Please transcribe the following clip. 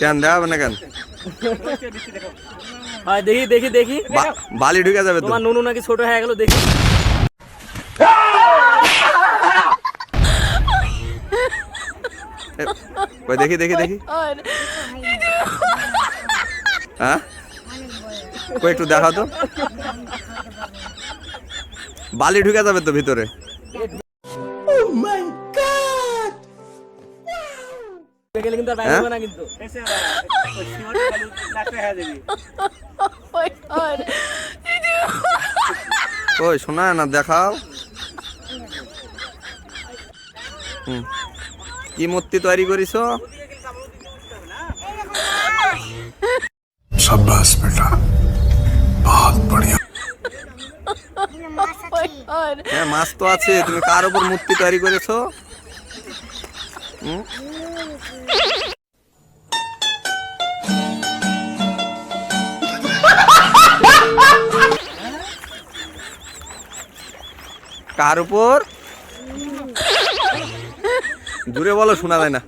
কেন দেখাবে না কেন? দেখি দেখি দেখি, বালি ঢুকে যাবে তো। তোমার নুনু নাকি ছোট হয়ে গেল, দেখি। ওই দেখি দেখি দেখি, হ্যাঁ কই একটু দেখাও তো, বালি ঢুকে যাবে তো ভিতরে। গেলে কিন্তু আর বাইরে হবে না কিন্তু। ওই শোনা না, দেখাও। কি মূর্তি তৈরি করিস? शाबाश बेटा, बहुत बढ़िया। হ্যাঁ মাছ তো আছে, তুমি কার উপর মূর্তি তৈরি করেছো? কার উপর? দূরে বলো, শোনা যায় না।